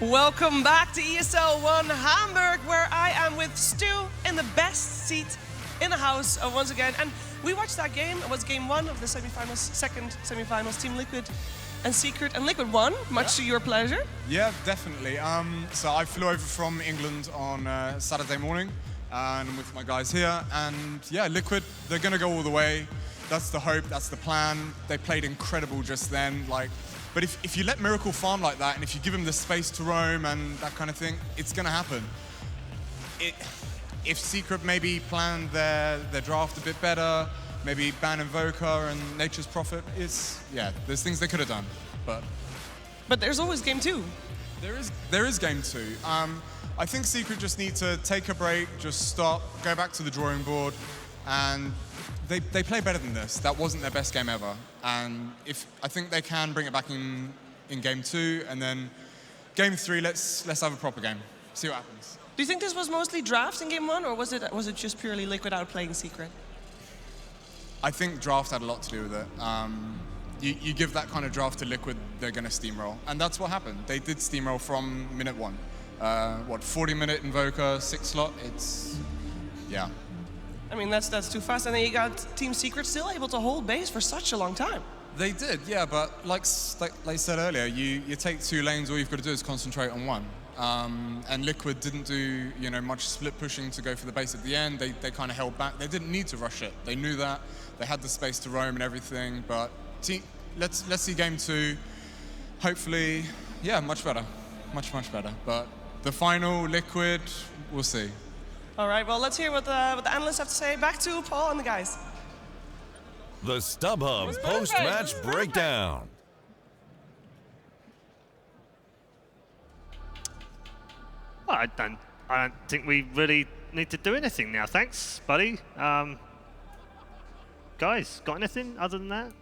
Welcome back to ESL One Hamburg, where I am with Stu in the best seat in the house once again. And we watched that game. It was game one of the semifinals, second semifinals. Team Liquid and Secret, and Liquid won, much to your pleasure. Yeah, definitely. So I flew over from England on Saturday morning, and I'm with my guys here. And yeah, Liquid, they're gonna go all the way. That's the hope. That's the plan. They played incredible just then. But if you let Miracle farm like that, and if you give him the space to roam and that kind of thing, it's gonna happen. If Secret maybe planned their draft a bit better, maybe ban Invoker and Nature's Prophet, there's things they could have done. But there's always game two. There is game two. I think Secret just need to take a break, just stop, go back to the drawing board, and they play better than this. That wasn't their best game ever. And I think they can bring it back in game two, and then game three, let's have a proper game. See what happens. Do you think this was mostly draft in game one, or was it just purely Liquid outplaying Secret? I think draft had a lot to do with it. You give that kind of draft to Liquid, they're going to steamroll. And that's what happened. They did steamroll from minute one. 40-minute Invoker, 6 slot, yeah. I mean, that's too fast. And then you got Team Secret still able to hold base for such a long time. They did, yeah, but like I said earlier, you take 2 lanes, all you've got to do is concentrate on one. And Liquid didn't do much split pushing to go for the base at the end. They kind of held back. They didn't need to rush it. They knew that. They had the space to roam and everything. But let's see game two. Hopefully, yeah, much better, much better. But the final, Liquid, we'll see. All right, well, let's hear what the analysts have to say. Back to Paul and the guys. The StubHub post-match breakdown. Well, I don't think we really need to do anything now. Thanks, buddy. Guys, got anything other than that?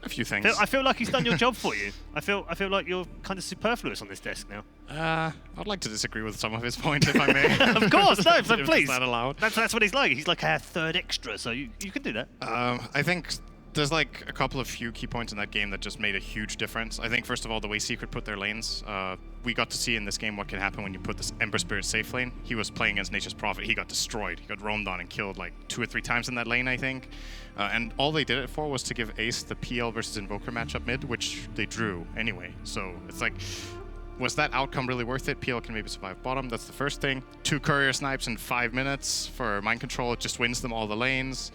A few things. I feel like he's done your job for you. I feel like you're kind of superfluous on this desk now. I'd like to disagree with some of his points, if I may. Of course, no, so please. Is that allowed? That's what he's like. He's like a third extra, so you can do that. I think there's like a couple of few key points in that game that just made a huge difference. I think, first of all, the way Secret put their lanes. We got to see in this game what can happen when you put this Ember Spirit safe lane. He was playing against Nature's Prophet. He got destroyed. He got roamed on and killed like 2 or 3 times in that lane, I think. And all they did it for was to give Ace the PL versus Invoker matchup mid, which they drew anyway. So it's like, was that outcome really worth it? PL can maybe survive bottom. That's the first thing. 2 courier snipes in 5 minutes for mind control. It just wins them all the lanes.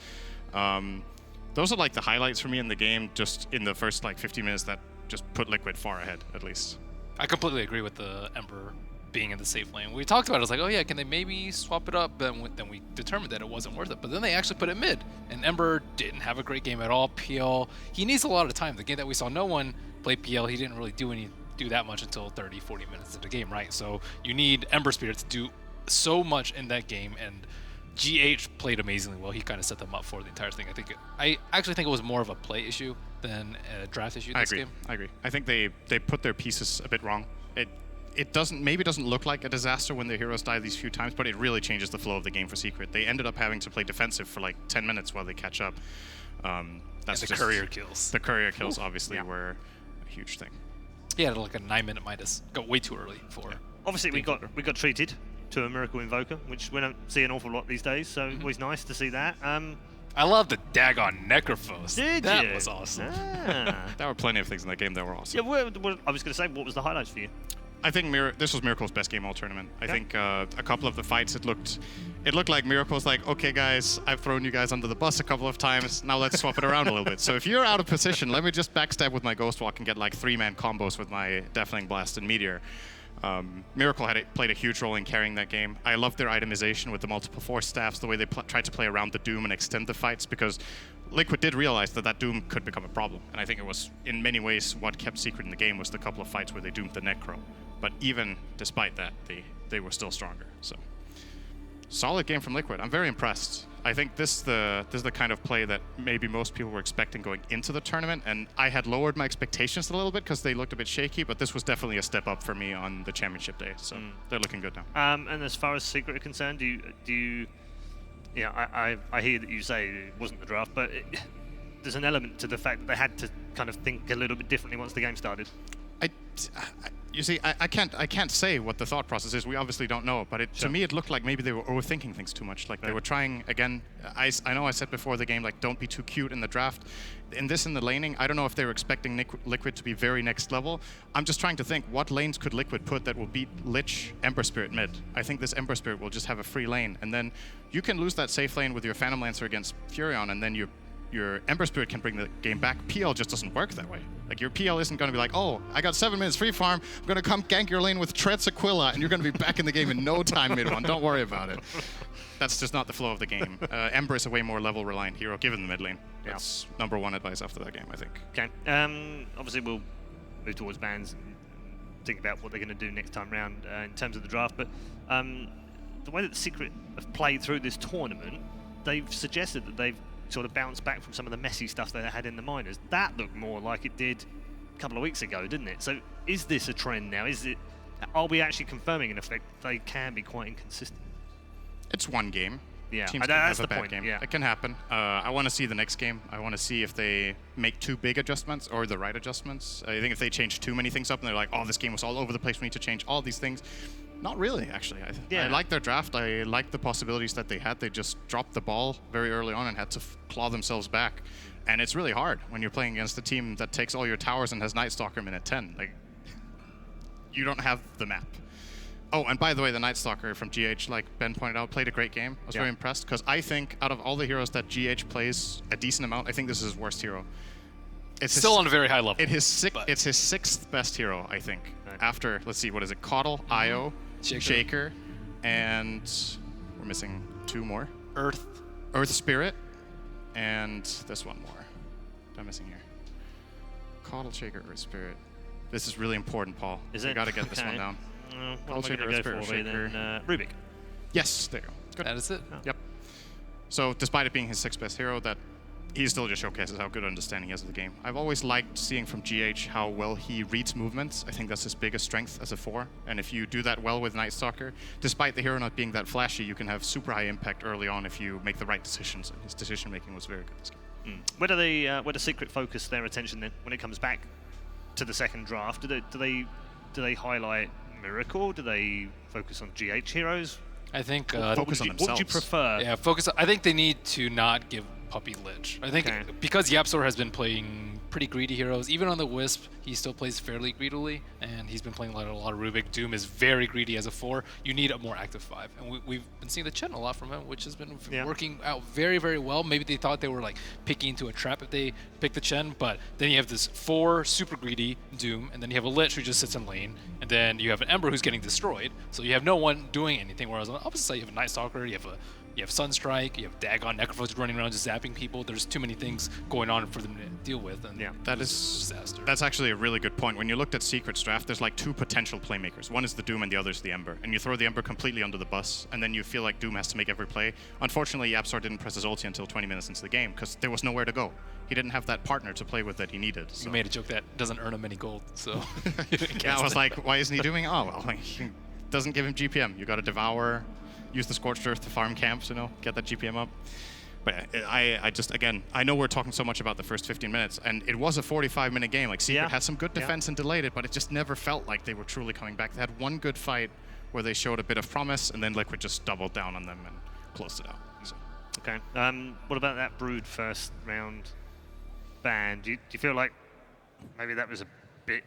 Those are like the highlights for me in the game, just in the first like 50 minutes that just put Liquid far ahead, at least. I completely agree with the Ember being in the safe lane. We talked about it, I was like, oh yeah, can they maybe swap it up? Then we determined that it wasn't worth it. But then they actually put it mid, and Ember didn't have a great game at all. PL, he needs a lot of time. The game that we saw no one play PL, he didn't really do that much until 30, 40 minutes of the game, right? So you need Ember Spirit to do so much in that game, and GH played amazingly well. He kind of set them up for the entire thing. I actually think it was more of a play issue than a draft issue this game. I agree. I think they put their pieces a bit wrong. It doesn't look like a disaster when their heroes die these few times, but it really changes the flow of the game for Secret. They ended up having to play defensive for like 10 minutes while they catch up. That's and the courier kills. The courier kills obviously were a huge thing. He had like a 9-minute Midas. Got way too early for. Yeah. Obviously, we got treated to a Miracle Invoker, which we don't see an awful lot these days. So always nice to see that. I love the Dagon Necrophos. That was awesome. There were plenty of things in that game that were awesome. Yeah, I was going to say, what was the highlights for you? I think this was Miracle's best game all tournament. I think a couple of the fights, it looked like Miracle's like, okay guys, I've thrown you guys under the bus a couple of times, now let's swap it around a little bit. So if you're out of position, let me just backstab with my Ghost Walk and get like 3-man combos with my Deafening Blast and Meteor. Miracle played a huge role in carrying that game. I loved their itemization with the multiple force staffs, the way they tried to play around the Doom and extend the fights, because Liquid did realize that Doom could become a problem. And I think it was, in many ways, what kept Secret in the game was the couple of fights where they doomed the Necro. But even despite that, they were still stronger. So, solid game from Liquid. I'm very impressed. I think this is the kind of play that maybe most people were expecting going into the tournament, and I had lowered my expectations a little bit because they looked a bit shaky, but this was definitely a step up for me on the championship day, so they're looking good now. And as far as Secret are concerned, do you I hear that you say it wasn't the draft, but there's an element to the fact that they had to kind of think a little bit differently once the game started. You see, I can't say what the thought process is. We obviously don't know, but to me it looked like maybe they were overthinking things too much. Like they were trying again. I know I said before the game, like, don't be too cute in the draft. In the laning, I don't know if they were expecting Liquid to be very next level. I'm just trying to think, what lanes could Liquid put that will beat Lich, Ember Spirit mid? I think this Ember Spirit will just have a free lane, and then you can lose that safe lane with your Phantom Lancer against Furion, and then your Ember Spirit can bring the game back. PL just doesn't work that way. Like, your PL isn't going to be like, oh, I got 7 minutes free farm, I'm going to come gank your lane with Treads Aquila, and you're going to be back in the game in no time mid one. Don't worry about it. That's just not the flow of the game. Ember is a way more level-reliant hero, given the mid lane. That's number 1 advice after that game, I think. Okay. Obviously, we'll move towards bans and think about what they're going to do next time round in terms of the draft. But the way that the Secret have played through this tournament, they've suggested that they've sort of bounced back from some of the messy stuff they had in the minors. That looked more like it did a couple of weeks ago, didn't it? So is this a trend now? Are we actually confirming, in effect, they can be quite inconsistent? It's one game. Yeah, Teams can that's have a the bad point. game. Yeah. It can happen. I want to see the next game. I want to see if they make too big adjustments or the right adjustments. I think if they change too many things up and they're like, oh, this game was all over the place, we need to change all these things. Not really, actually. I like their draft. I like the possibilities that they had. They just dropped the ball very early on and had to claw themselves back. And it's really hard when you're playing against a team that takes all your towers and has Night Stalker minute 10. Like, you don't have the map. Oh, and by the way, the Night Stalker from GH, like Ben pointed out, played a great game. I was very impressed, because I think out of all the heroes that GH plays a decent amount, I think this is his worst hero. It's Still on a very high level. It's his 6th best hero, I think. Right. After, let's see, what is it? Caudle, Io, Shaker, and we're missing 2 more. Earth Spirit, and this one more. What am I missing here? Caudle, Shaker, Earth Spirit. This is really important, Paul. Is it? You got to get this one down. What am I going to go for then? Rubik. Yes, there you go. Good. That is it. Oh. Yep. So despite it being his 6th best hero, that he still just showcases how good understanding he has of the game. I've always liked seeing from GH how well he reads movements. I think that's his biggest strength as a 4. And if you do that well with Night Stalker, despite the hero not being that flashy, you can have super high impact early on if you make the right decisions. And his decision making was very good this game. Where do Secret focus their attention then when it comes back to the second draft? Do they highlight Miracle? Do they focus on GH heroes? I think focus on themselves. What would you prefer? Yeah, focus. I think they need to not give Puppy Lich. I think because Yapsor has been playing pretty greedy heroes, even on the Wisp, he still plays fairly greedily, and he's been playing a lot of Rubik. Doom is very greedy as a 4. You need a more active 5, and we've been seeing the Chen a lot from him, which has been working out very, very well. Maybe they thought they were like picking into a trap if they picked the Chen, but then you have this 4 super greedy Doom, and then you have a Lich who just sits in lane, and then you have an Ember who's getting destroyed, so you have no one doing anything. Whereas on the opposite side, you have a Night Stalker, you have Sunstrike, you have Dagon, Necrophos running around just zapping people. There's too many things going on for them to deal with, and that is disaster. That's actually a really good point. When you looked at Secret's draft, there's like 2 potential playmakers. One is the Doom and the other is the Ember. And you throw the Ember completely under the bus, and then you feel like Doom has to make every play. Unfortunately, Yapsor didn't press his ulti until 20 minutes into the game, because there was nowhere to go. He didn't have that partner to play with that he needed. So. You made a joke that doesn't earn him any gold, so... I was like, why isn't he doing? Oh, well, like, he doesn't give him GPM. You got to Devour, use the Scorched Earth to farm camps, get that GPM up. But I just, again, I know we're talking so much about the first 15 minutes, and it was a 45-minute game. Like, Secret had some good defense and delayed it, but it just never felt like they were truly coming back. They had one good fight where they showed a bit of promise, and then Liquid just doubled down on them and closed it out. So. Okay. What about that Brood first round ban? Do you feel like maybe that was a bit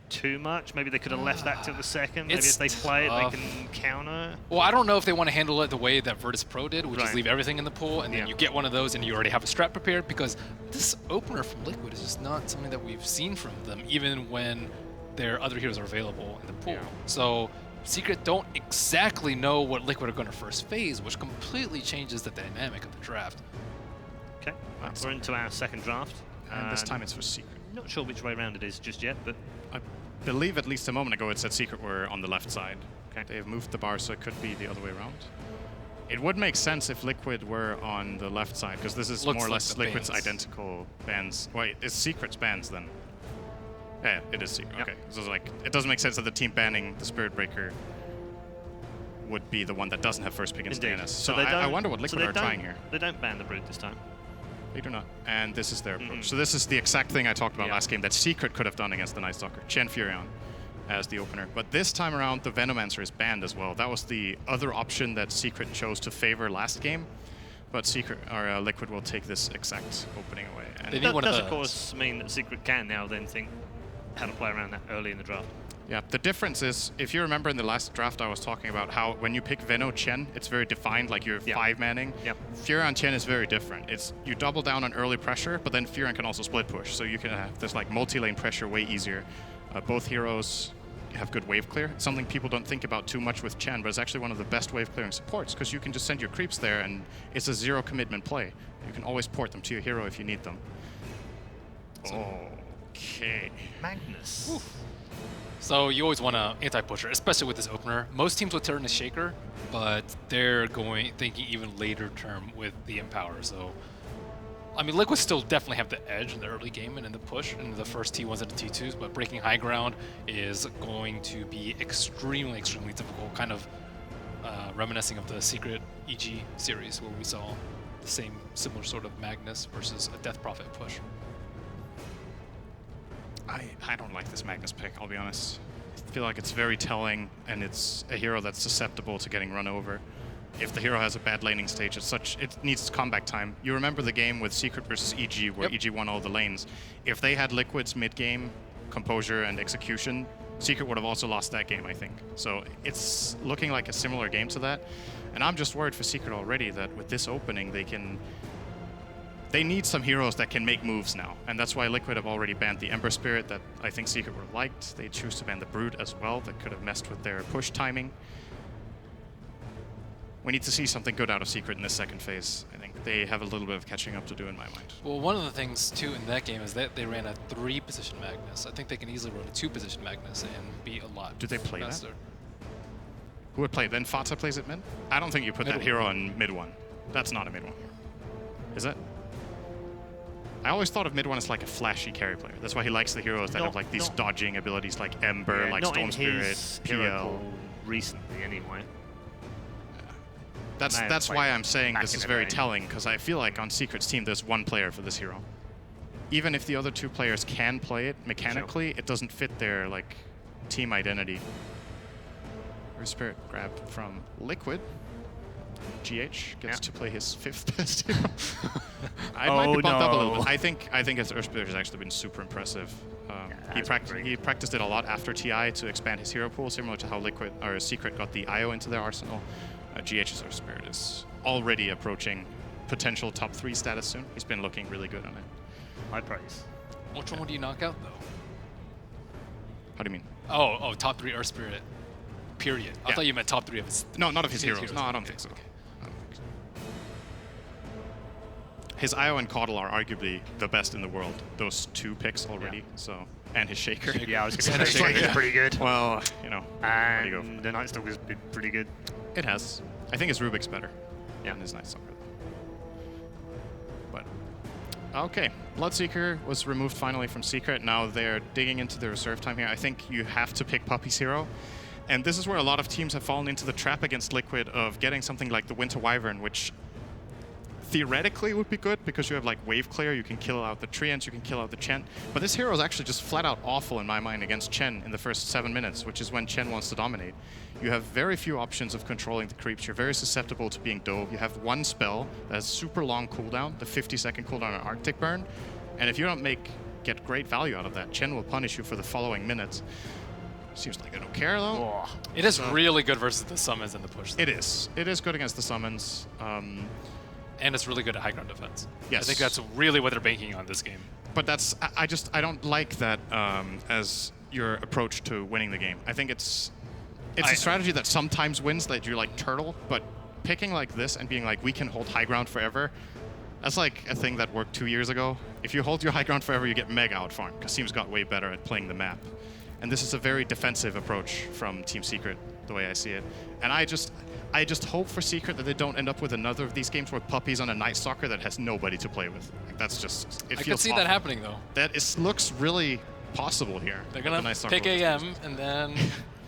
too much? Maybe they could have left that till the second. Maybe if they play it, they can counter. Well, I don't know if they want to handle it the way that Virtus Pro did, which is leave everything in the pool, and then you get one of those and you already have a strat prepared, because this opener from Liquid is just not something that we've seen from them, even when their other heroes are available in the pool. So Secret don't exactly know what Liquid are going to first phase, which completely changes the dynamic of the draft. Okay, we're into our second draft. And this time it's for Secret. Not sure which way around it is just yet, but... I believe at least a moment ago it said Secret were on the left side. Okay. They've moved the bar, so it could be the other way around. It would make sense if Liquid were on the left side, because this is more or less Liquid's identical bans. Wait, it's Secret's bans then? Yeah, it is Secret. Okay, so it's like, it doesn't make sense that the team banning the Spirit Breaker would be the one that doesn't have first pick against DNS. So I wonder what Liquid are trying here. They don't ban the Brood this time. They do not. And this is their approach. So this is the exact thing I talked about last game that Secret could have done against the Night Stalker. Chen Furion. as the opener. But this time around, the Venomancer is banned as well. That was the other option that Secret chose to favor last game. But Secret or Liquid will take this exact opening away. And They That need one does, of of the course, mean that Secret can now then think how to play around that early in the draft. yeah, the difference is, if you remember in the last draft I was talking about how when you pick Veno Chen, it's very defined, like you're Yeah. 5-manning. Yep. Fury on Chen is very different. It's you double down on early pressure, but then Fury can also split push, so you can have this like multi-lane pressure way easier. Both heroes have good wave clear. It's something people don't think about too much with Chen, but it's actually one of the best wave clearing supports because you can just send your creeps there and it's a zero commitment play. You can always port them to your hero if you need them. Okay. Magnus. So you always want to anti-pusher, especially with this opener. Most teams would turn a Shaker, but they're thinking even later term with the Empower. So, I mean, Liquid still definitely have the edge in the early game and in the push, in the first T1s and the T2s, but breaking high ground is going to be extremely, extremely difficult, kind of reminiscing of the Secret EG series where we saw the same similar sort of Magnus versus a Death Prophet push. I don't like this Magnus pick, I'll be honest. I feel like it's very telling, and it's a hero that's susceptible to getting run over. If the hero has a bad laning stage, it needs comeback time. You remember the game with Secret versus EG, where EG won all the lanes. If they had Liquid's mid-game composure and execution, Secret would have also lost that game, I think. So it's looking like a similar game to that. And I'm just worried for Secret already that with this opening, they need some heroes that can make moves now, and that's why Liquid have already banned the Ember Spirit that I think Secret would have liked. They choose to ban the Brute as well, that could have messed with their push timing. We need to see something good out of Secret in this second phase. I think they have a little bit of catching up to do in my mind. Well, one of the things, too, in that game is that they ran a 3-position Magnus. I think they can easily run a 2-position Magnus and be a lot Do they play faster. that? Who would play? Then Fata plays it mid? I don't think you put that hero in mid 1. That's not a mid 1 hero. Is it? I always thought of mid 1 as like a flashy carry player. That's why he likes the heroes that have like these dodging abilities like Ember, like not Storm in Spirit, his PL. hero pool recently, anyway. That's why I'm saying back this in is the very day. telling, because I feel like on Secret's team there's one player for this hero. Even if the other 2 players can play it mechanically, it doesn't fit their like team identity. Earth Spirit grab from Liquid. GH gets to play his 5th best hero. I might be bumped up a little bit. I think his Earth Spirit has actually been super impressive. He practiced it a lot after TI to expand his hero pool, similar to how Liquid or Secret got the IO into their arsenal. GH's Earth Spirit is already approaching potential top 3 status soon. He's been looking really good on it. High praise. Which one do you knock out, though? How do you mean? Oh, top 3 Earth Spirit. Period. I Yeah. thought you meant top 3 of his. No, not of his heroes. No, I don't think so. His IO and Caudle are arguably the best in the world. Those 2 picks already. So, and his Shaker. Yeah, I was going to say it's pretty good. Well, you know, where do you go from And there? the Nightstalker's been pretty good. It has. I think his Rubik's better. Yeah. Than his Nightstalker. But okay, Bloodseeker was removed finally from Secret. Now they're digging into the reserve time here. I think you have to pick Puppy's hero. And this is where a lot of teams have fallen into the trap against Liquid of getting something like the Winter Wyvern, which theoretically would be good because you have like wave clear, you can kill out the Treants, you can kill out the Chen. But this hero is actually just flat out awful in my mind against Chen in the first 7 minutes, which is when Chen wants to dominate. You have very few options of controlling the creeps. You're very susceptible to being dove. You have 1 spell that has super long cooldown, the 50-second cooldown on Arctic Burn. And if you don't get great value out of that, Chen will punish you for the following minutes. Seems like I don't care though. Oh, It is really good versus the summons and the push. It is. It is good against the summons. And it's really good at high ground defense. Yes. I think that's really what they're banking on this game. But that's I don't like that as your approach to winning the game. I think it's a strategy that sometimes wins, that you like turtle, but picking like this and being like, we can hold high ground forever, that's like a thing that worked 2 years ago. If you hold your high ground forever, you get mega outfarmed because teams got way better at playing the map. And this is a very defensive approach from Team Secret, the way I see it. And I just hope for Secret that they don't end up with another of these games where Puppy's on a Night Stalker that has nobody to play with. Like, that's just, it I feels could see awful. that happening, though. Looks really possible here. They're with the going Night to Stalker pick with this AM, person. and then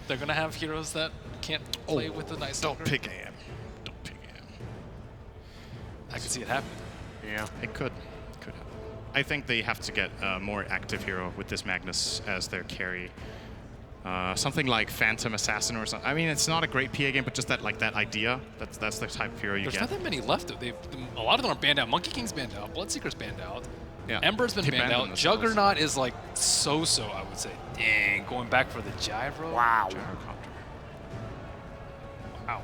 they're going to have heroes that can't play with the Night Stalker. Don't pick AM. Don't pick AM. I could see it happening. yeah. It could happen. I think they have to get a more active hero with this Magnus as their carry. Something like Phantom Assassin or something. I mean, it's not a great PA game, but just that idea. That's the type of hero you There's get. not that many left. A lot of them are banned out. Monkey King's banned out. Bloodseeker's banned out. Yeah. Ember's been They banned banned out. them Juggernaut is like so-so, I would say. Dang, going back for the gyro. Wow. Gyrocopter. Wow.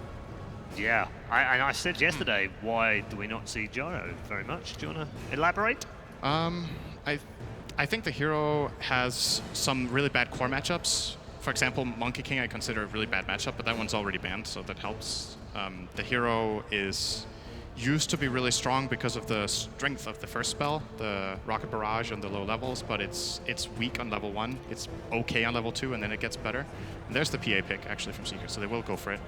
Yeah, I said yesterday, why do we not see Gyro very much? Do you want to elaborate? I think the hero has some really bad core matchups. For example, Monkey King I consider a really bad matchup, but that one's already banned, so that helps. The hero is used to be really strong because of the strength of the first spell, the Rocket Barrage on the low levels, but it's weak on level 1. It's okay on level 2, and then it gets better. And there's the PA pick, actually, from Secret, so they will go for it.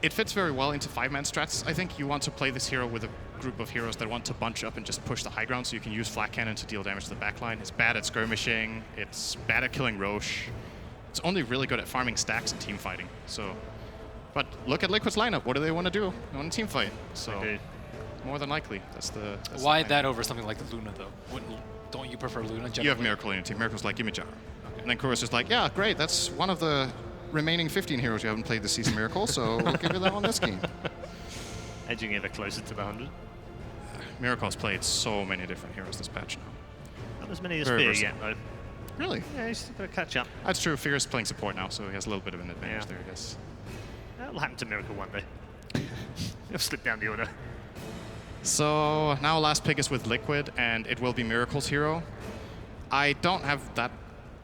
It fits very well into 5-man strats. I think you want to play this hero with a group of heroes that want to bunch up and just push the high ground, so you can use Flat Cannon to deal damage to the backline. It's bad at skirmishing. It's bad at killing Roche. It's only really good at farming stacks and team fighting. So, but look at Liquid's lineup. What do they want to do? They want to team fight. So, more than likely, that's the. Why that over something like Luna though? Don't you prefer Luna? You have Miracle in your team. Miracle's like, give me Gyro. Okay. And then Kuros is like, yeah, great. That's one of the remaining 15 heroes you haven't played this season, Miracle, so we'll give you that one this game. Edging ever closer to the 100. Miracle's played so many different heroes this patch now. Not as many as Very Fear versatile. yet, though. Really? Yeah, he's still got to catch up. That's true. Fear's playing support now, so he has a little bit of an advantage there, I guess. That'll happen to Miracle one day. He'll slip down the order. So now last pick is with Liquid, and it will be Miracle's hero. I don't have that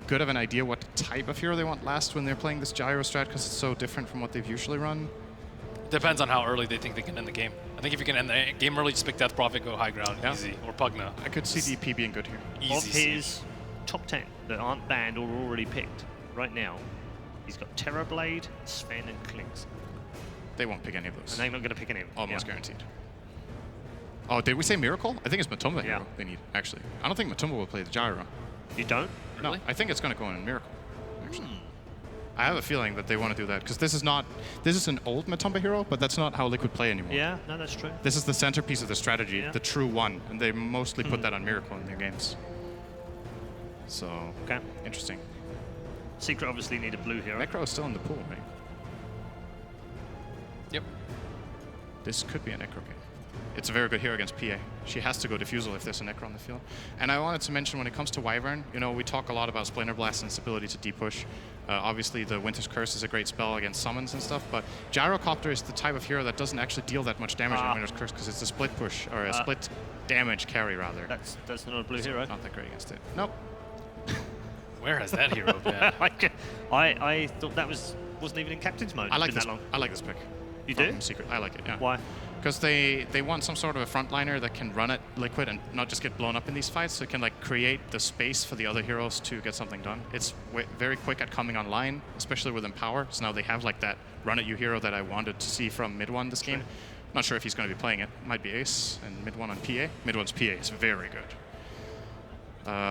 good of an idea what type of hero they want last when they're playing this Gyro strat, because it's so different from what they've usually run. Depends on how early they think they can end the game. I think if you can end the game early, just pick Death Prophet, go high ground, easy. Or Pugna. I could see DP being good here. Easy. Of his top 10 that aren't banned or already picked right now, he's got Terrorblade, Sven, and Klinks. They won't pick any of those. And they're not going to pick any of them. Almost guaranteed. Oh, did we say Miracle? I think it's Matumba Yeah. hero they need, actually. I don't think Matumba will play the Gyro. You don't? No, Really? I think it's going to go in Miracle, actually. I have a feeling that they want to do that, because this is an old Matumba hero, but that's not how Liquid play anymore. Yeah, no, that's true. This is the centerpiece of the strategy, Yeah. the true one, and they mostly put that on Miracle in their games. So, Okay. interesting. Secret obviously need a blue hero. Necro is still in the pool, right? Yep. This could be a Necro game. It's a very good hero against PA. She has to go Diffusal if there's a Necro on the field. And I wanted to mention, when it comes to Wyvern, you know, we talk a lot about Splinter Blast and its ability to depush. Obviously, the Winter's Curse is a great spell against summons and stuff, but Gyrocopter is the type of hero that doesn't actually deal that much damage in Winter's Curse, because it's a split push, or a split damage carry, rather. That's not a blue hero. Not that great against it. Nope. Where has that hero been? I thought that wasn't even in captain's mode. I like It's this. been that long. I like this pick. You from do? Secret. I like it. Yeah. Why? Because they want some sort of a frontliner that can run at Liquid and not just get blown up in these fights, so it can like create the space for the other heroes to get something done. It's very quick at coming online, especially with Empower. So now they have like that run at you hero that I wanted to see from Mid One this game. Not sure if he's going to be playing it. Might be Ace and Mid One on PA. Mid One's PA is very good.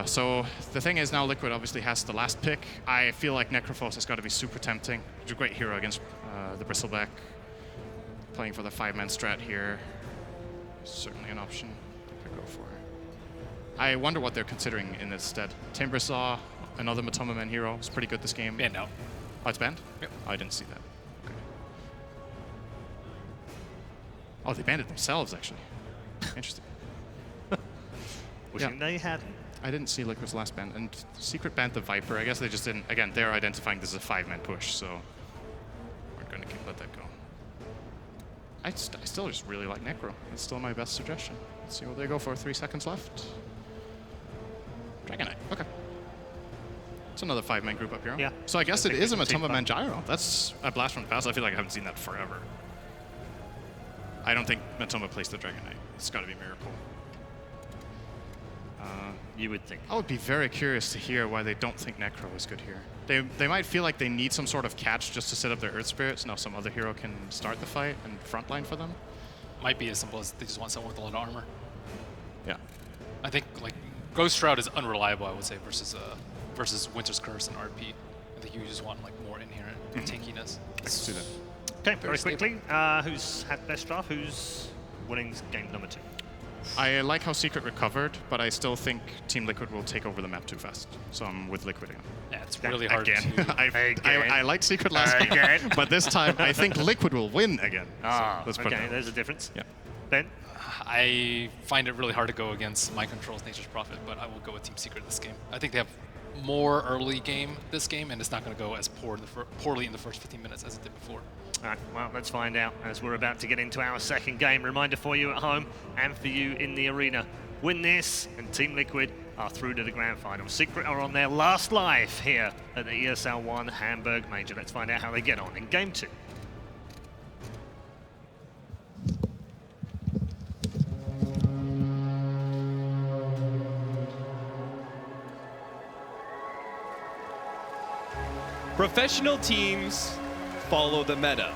So the thing is, now Liquid obviously has the last pick. I feel like Necrophos has got to be super tempting. He's a great hero against the Bristleback. Playing for the 5-man strat here. Certainly an option to go for. I wonder what they're considering in its stead. Timbersaw, another Matoma Man hero, is pretty good this game. Banned out. Oh, it's banned? Yep. Oh, I didn't see that. Okay. Oh, they banned it themselves, actually. Interesting. Wishing they had. I didn't see Liquid's last ban. And Secret banned the Viper. I guess they just didn't. Again, they're identifying this as a 5-man push, so we're going to let that go. I still just really like Necro. It's still my best suggestion. Let's see what they go for. 3 seconds left. Dragon Knight. Okay. It's another 5-man group up here. Yeah. So I guess it is a Team Matumba Man fight. Gyro. That's a blast from the past. I feel like I haven't seen that forever. I don't think Matumba plays the Dragon Knight. It's got to be Miracle. You would think. I would be very curious to hear why they don't think Necro is good here. They might feel like they need some sort of catch just to set up their Earth Spirits. Now some other hero can start the fight and frontline for them. Might be as simple as they just want someone with a lot of armor. Yeah. I think like Ghost Shroud is unreliable, I would say, versus Winter's Curse and RP. I think you just want like more inherent tankiness. I can see that. Okay, very quickly. Who's had best draft? Who's winning game number 2? I like how Secret recovered, but I still think Team Liquid will take over the map too fast. So I'm with Liquid again. Yeah, it's really hard Again. to... I liked Secret last game, but this time I think Liquid will win again. Ah, so let's put it okay, down. there's a difference. Yeah. Ben? I find it really hard to go against Mind Control's Nature's Prophet, but I will go with Team Secret this game. I think they have more early game this game, and it's not going to go as poorly in the first 15 minutes as it did before. All right, well, let's find out as we're about to get into our second game. Reminder for you at home and for you in the arena. Win this, and Team Liquid are through to the grand final. Secret are on their last life here at the ESL One Hamburg Major. Let's find out how they get on in Game 2. Professional teams follow the meta,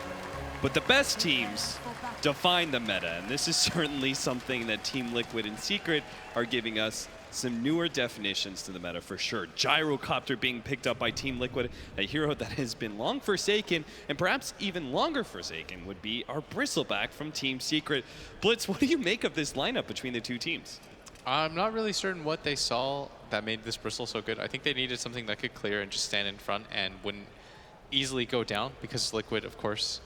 but the best teams define the meta, and this is certainly something that Team Liquid and Secret are giving us some newer definitions to the meta for sure. Gyrocopter being picked up by Team Liquid, a hero that has been long forsaken, and perhaps even longer forsaken would be our Bristleback from Team Secret. Blitz, what do you make of this lineup between the two teams? I'm not really certain what they saw that made this Bristle so good. I think they needed something that could clear and just stand in front and wouldn't easily go down, because Liquid, of course,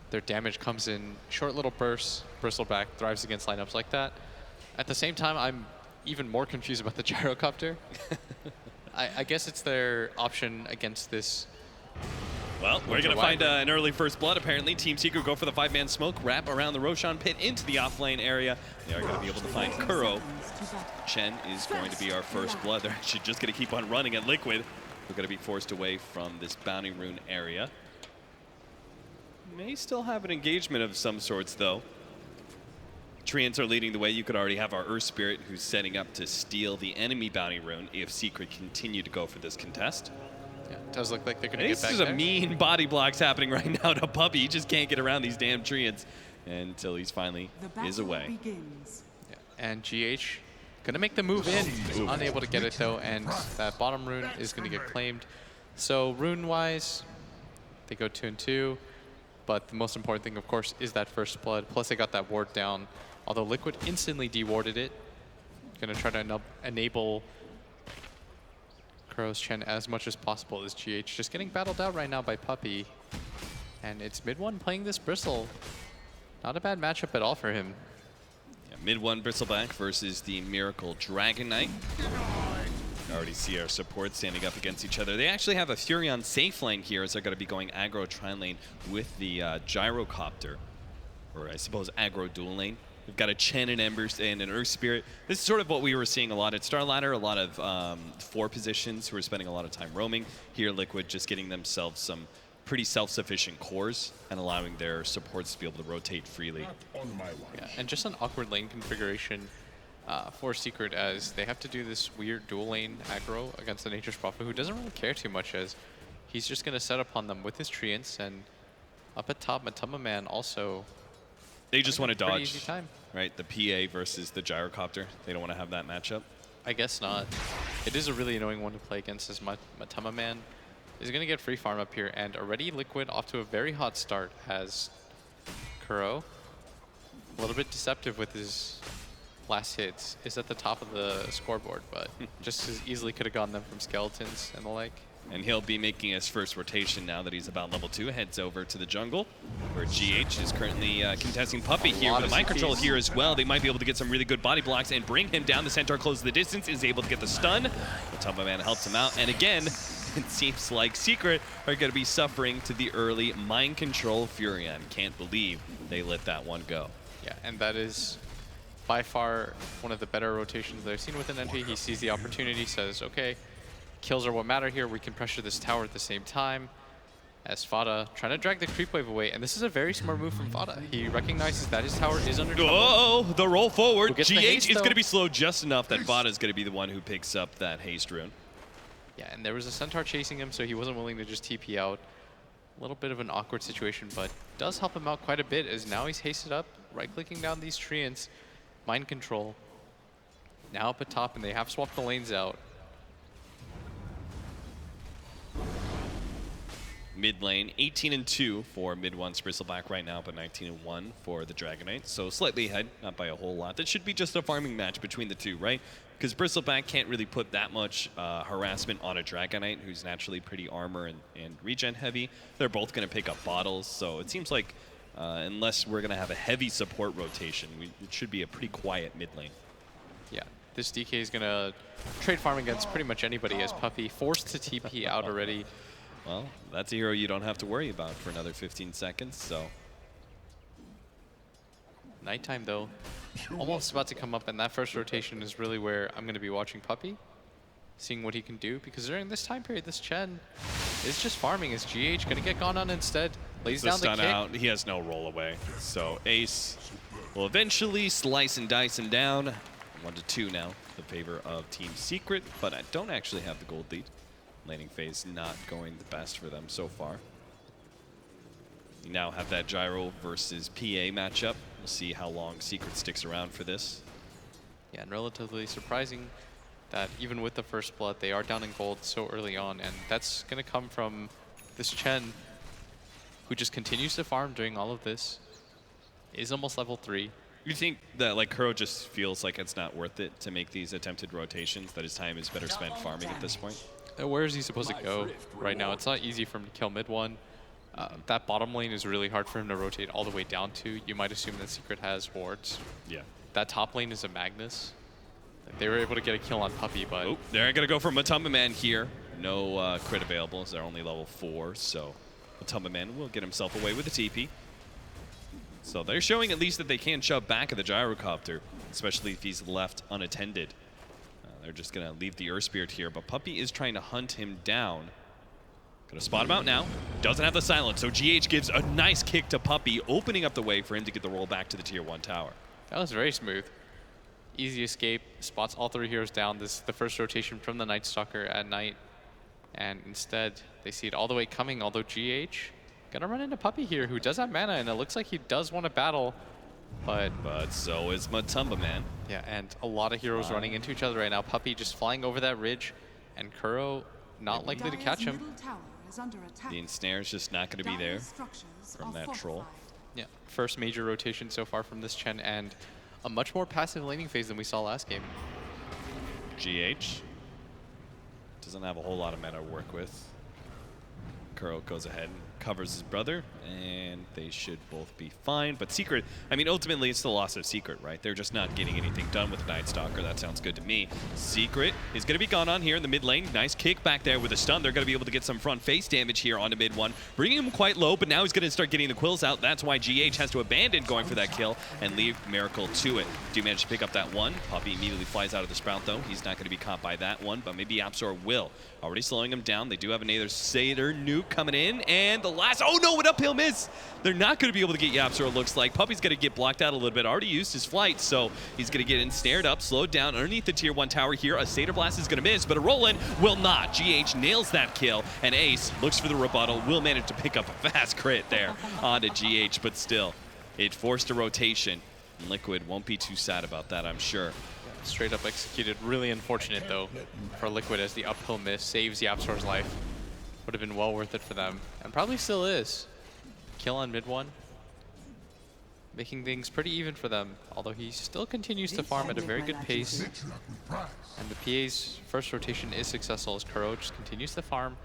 their damage comes in short little bursts. Bristleback thrives against lineups like that. At the same time, I'm even more confused about the Gyrocopter. I guess it's their option against this. Well, we're going to find an early first blood, apparently. Team Secret go for the 5-man smoke, wrap around the Roshan pit into the off-lane area. They are going to be able to find Kuro. Chen is going to be our first blood. They're actually just going to keep on running at Liquid. We're going to be forced away from this bounty rune area. May still have an engagement of some sorts, though. Treants are leading the way. You could already have our Earth Spirit, who's setting up to steal the enemy bounty rune if Secret continue to go for this contest. Yeah, it does look like they're going to get back This there. is a mean body blocks happening right now to Puppy. He just can't get around these damn Treants until he's finally is away. Yeah. And GH going to make the move in. Unable to get it, though, and that bottom rune is going to get claimed. So rune-wise, they go 2-2. But the most important thing, of course, is that first blood. Plus, they got that ward down. Although Liquid instantly dewarded it. Going to try to enable Kuro's Chen as much as possible as GH. Just getting battled out right now by Puppy. And it's mid one playing this Bristle. Not a bad matchup at all for him. Yeah, mid one Bristleback versus the Miracle Dragon Knight. You already see our support standing up against each other. They actually have a Furion safe lane here, as they're going to be going aggro tri lane with the Gyrocopter, or I suppose aggro dual lane. We've got a Chen and Ember and an Earth Spirit. This is sort of what we were seeing a lot at Star Ladder, a lot of 4 positions who are spending a lot of time roaming. Here, Liquid just getting themselves some pretty self-sufficient cores and allowing their supports to be able to rotate freely. Yeah, and just an awkward lane configuration for Secret, as they have to do this weird dual lane aggro against the Nature's Prophet, who doesn't really care too much, as he's just going to set upon them with his Treants, and up at top, Matama Man also. They just want to dodge, easy time. right? The PA versus the Gyrocopter. They don't want to have that matchup. I guess not. It is a really annoying one to play against, as Matama Man is going to get free farm up here, and already Liquid off to a very hot start as Kuro, a little bit deceptive with his last hits, is at the top of the scoreboard, but just as easily could have gotten them from skeletons and the like. And he'll be making his first rotation now that he's about level 2. Heads over to the jungle, where GH is currently contesting Puppy here with a mind control here as well. They might be able to get some really good body blocks and bring him down. The Centaur closes the distance, is able to get the stun. The Tumba Man helps him out, and again, it seems like Secret are going to be suffering to the early mind control Furion. Can't believe they let that one go. Yeah, and that is by far one of the better rotations that I've seen within NP. He sees the opportunity, says, okay, kills are what matter here. We can pressure this tower at the same time. As Fada trying to drag the creep wave away. And this is a very smart move from Fada. He recognizes that his tower is under trouble. Oh, the roll forward. GH haste, is going to be slow just enough that Fada is going to be the one who picks up that haste rune. Yeah, and there was a Centaur chasing him, so he wasn't willing to just TP out. A little bit of an awkward situation, but does help him out quite a bit, as now he's hasted up, right-clicking down these Treants. Mind control. Now up at top, and they have swapped the lanes out. mid lane. 18-2 for mid one's Bristleback right now, but 19-1 for the Dragon Knight. So slightly ahead, not by a whole lot. That should be just a farming match between the two, right? Because Bristleback can't really put that much harassment on a Dragon Knight, who's naturally pretty armor and regen heavy. They're both going to pick up bottles, so it seems like unless we're going to have a heavy support rotation, it should be a pretty quiet mid lane. Yeah, this DK is going to trade farm against pretty much anybody as Puppey forced to TP out already. Well, that's a hero you don't have to worry about for another 15 seconds, so. Nighttime, though, almost about to come up, and that first rotation is really where I'm going to be watching Puppey, seeing what he can do, because during this time period, this Chen is just farming. Is GH going to get gone on instead? Lays down the stun kick. out. He has no roll away, so Ace will eventually slice and dice him down. 1-2 now, in favor of Team Secret, but I don't actually have the gold lead. Laning phase not going the best for them so far. You now have that Gyro versus PA matchup. We'll see how long Secret sticks around for this. Yeah, and relatively surprising that even with the first blood, they are down in gold so early on, and that's going to come from this Chen, who just continues to farm during all of this, is almost level 3. You think that like Kuro just feels like it's not worth it to make these attempted rotations, that his time is better spent farming at this point? Where is he supposed to go right now? It's not easy for him to kill mid one. That bottom lane is really hard for him to rotate all the way down to. You might assume that Secret has wards. Yeah. That top lane is a Magnus. Like, they were able to get a kill on Puppey, but... Oh, they're going to go for Matumba Man here. No crit available, as they're only level 4, so Matumba Man will get himself away with a TP. So they're showing at least that they can shove back at the Gyrocopter, especially if he's left unattended. They're just going to leave the Earth Spirit here, but Puppey is trying to hunt him down. Going to spot him out now. Doesn't have the silence, so GH gives a nice kick to Puppey, opening up the way for him to get the roll back to the Tier 1 tower. That was very smooth. Easy escape, spots all 3 heroes down. This is the first rotation from the Night Stalker at night. And instead, they see it all the way coming, although GH gonna run into Puppey here, who does have mana, and it looks like he does want to battle. But so is Matumba Man. Yeah, and a lot of heroes running into each other right now. Puppey just flying over that ridge, and Kuro not likely to catch him. The ensnare is just not going to be there from that troll. Yeah, first major rotation so far from this Chen, and a much more passive laning phase than we saw last game. GH doesn't have a whole lot of mana to work with. Kuro goes ahead and covers his brother, and they should both be fine. But Secret, I mean, ultimately it's the loss of Secret, right? They're just not getting anything done with the Night Stalker. That sounds good to me. Secret is going to be gone on here in the mid lane. Nice kick back there with a stun. They're going to be able to get some front face damage here onto mid one, bringing him quite low, but now he's going to start getting the quills out. That's why GH has to abandon going for that kill and leave Miracle to it. Do manage to pick up that one. Puppey immediately flies out of the Sprout, though. He's not going to be caught by that one, but maybe Apsor will. Already slowing him down. They do have another Satyr nuke coming in, and the last, oh no, an uphill miss. They're not going to be able to get Yapsor, it looks like. Puppey's going to get blocked out a little bit. Already used his flight, so he's going to get ensnared up, slowed down underneath the Tier 1 tower here. A Satyr Blast is going to miss, but a roll-in will not. GH nails that kill, and Ace looks for the rebuttal. Will manage to pick up a fast crit there onto GH, but still, it forced a rotation. And Liquid won't be too sad about that, I'm sure. Straight up executed. Really unfortunate, though, for Liquid, as the uphill miss saves Yapsor's life. Would have been well worth it for them, and probably still is. Kill on mid one, making things pretty even for them, although he still continues to farm at a very good pace. And the PA's first rotation is successful as Kuro just continues to farm,